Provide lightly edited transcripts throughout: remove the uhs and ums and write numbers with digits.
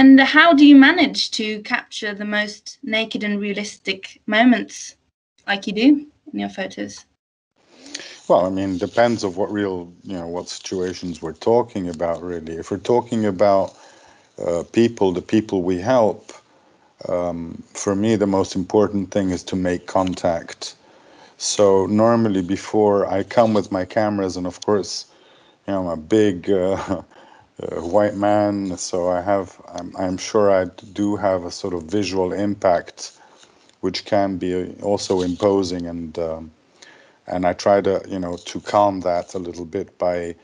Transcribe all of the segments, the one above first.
And how do you manage to capture the most naked and realistic moments like you do in your photos? Well, I mean, depends of what what situations we're talking about, really. If we're talking about the people we help, for me, the most important thing is to make contact. So normally before I come with my cameras, and of course, I'm a big white man, so I'm sure I do have a sort of visual impact, which can be also imposing, and I try to, to calm that a little bit by,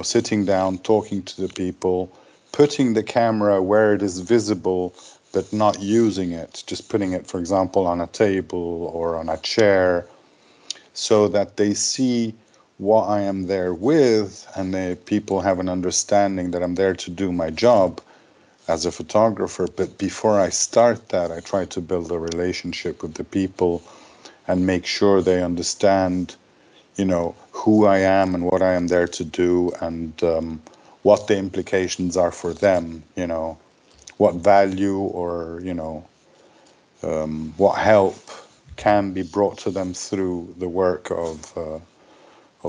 sitting down, talking to the people, putting the camera where it is visible, but not using it, just putting it, for example, on a table or on a chair, so that they see what I am there with, and the people have an understanding that I'm there to do my job as a photographer. But before I start that, I try to build a relationship with the people and make sure they understand, who I am and what I am there to do, and what the implications are for them, what value or, what help can be brought to them through the work of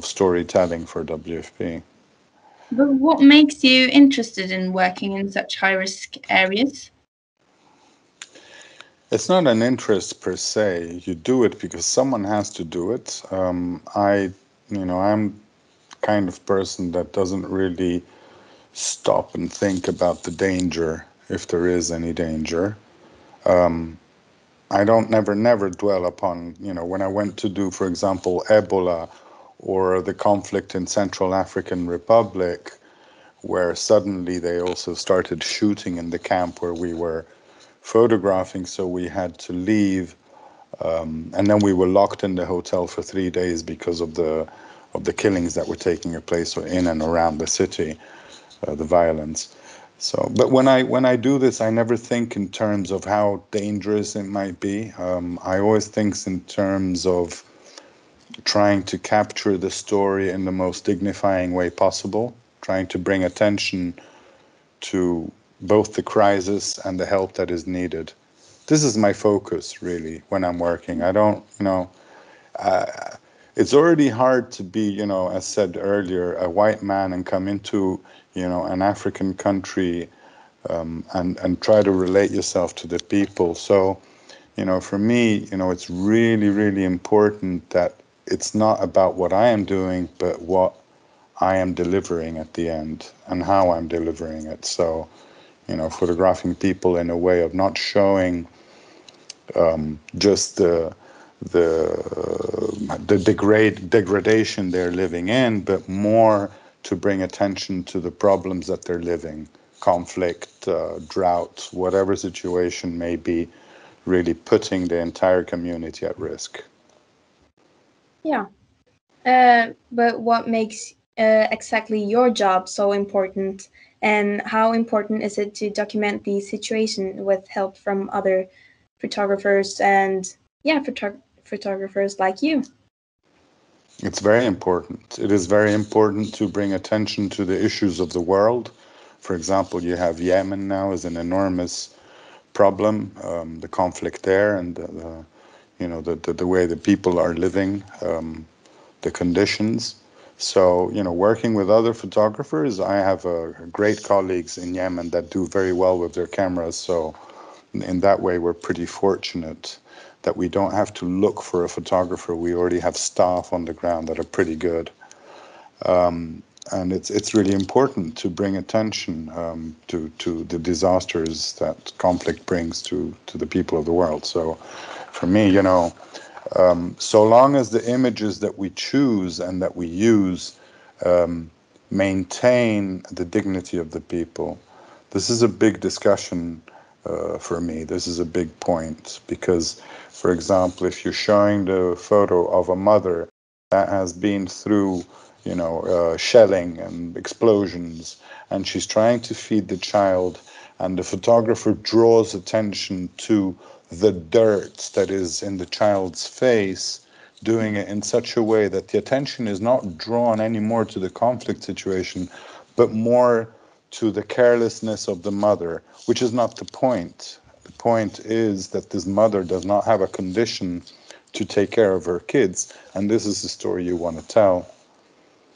storytelling for WFP. But what makes you interested in working in such high-risk areas? It's not an interest per se. You do it because someone has to do it. I'm kind of person that doesn't really stop and think about the danger, if there is any danger. I don't never dwell upon, when I went to do, for example, Ebola or the conflict in Central African Republic, where suddenly they also started shooting in the camp where we were photographing, so we had to leave, and then we were locked in the hotel for 3 days because of the killings that were taking place in and around the city, the violence. So, but when I do this, I never think in terms of how dangerous it might be. I always think in terms of trying to capture the story in the most dignifying way possible, trying to bring attention to both the crisis and the help that is needed. This is my focus, really, when I'm working. I don't, it's already hard to be, as said earlier, a white man and come into, an African country, and try to relate yourself to the people. So, for me, it's really, really important that it's not about what I am doing, but what I am delivering at the end and how I'm delivering it. So, photographing people in a way of not showing just the degradation they're living in, but more to bring attention to the problems that they're living, conflict, drought, whatever situation may be, really putting the entire community at risk. Yeah. But what makes exactly your job so important, and how important is it to document the situation with help from other photographers and photographers like you? It's very important. It is very important to bring attention to the issues of the world. For example, you have Yemen now as an enormous problem, the conflict there, and the way the people are living, the conditions. So, working with other photographers, I have great colleagues in Yemen that do very well with their cameras. So in that way, we're pretty fortunate that we don't have to look for a photographer. We already have staff on the ground that are pretty good. And it's really important to bring attention to the disasters that conflict brings to the people of the world. So for me, so long as the images that we choose and that we use maintain the dignity of the people, this is a big discussion for me. This is a big point because, for example, if you're showing the photo of a mother that has been through, shelling and explosions, and she's trying to feed the child, and the photographer draws attention to the dirt that is in the child's face, doing it in such a way that the attention is not drawn anymore to the conflict situation, but more to the carelessness of the mother, which is not the point. The point is that this mother does not have a condition to take care of her kids, and this is the story you want to tell.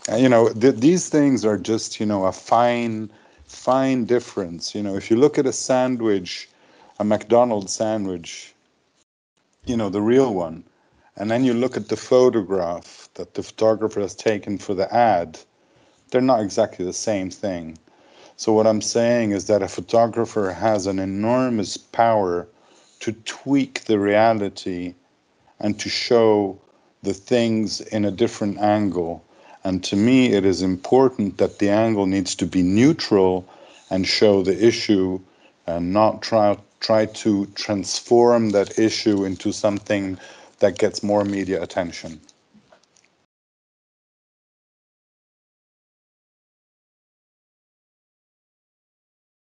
And, these things are just, a fine difference. If you look at a sandwich, a McDonald's sandwich, the real one, and then you look at the photograph that the photographer has taken for the ad, they're not exactly the same thing. So what I'm saying is that a photographer has an enormous power to tweak the reality and to show the things in a different angle. And to me, it is important that the angle needs to be neutral and show the issue and not try to transform that issue into something that gets more media attention.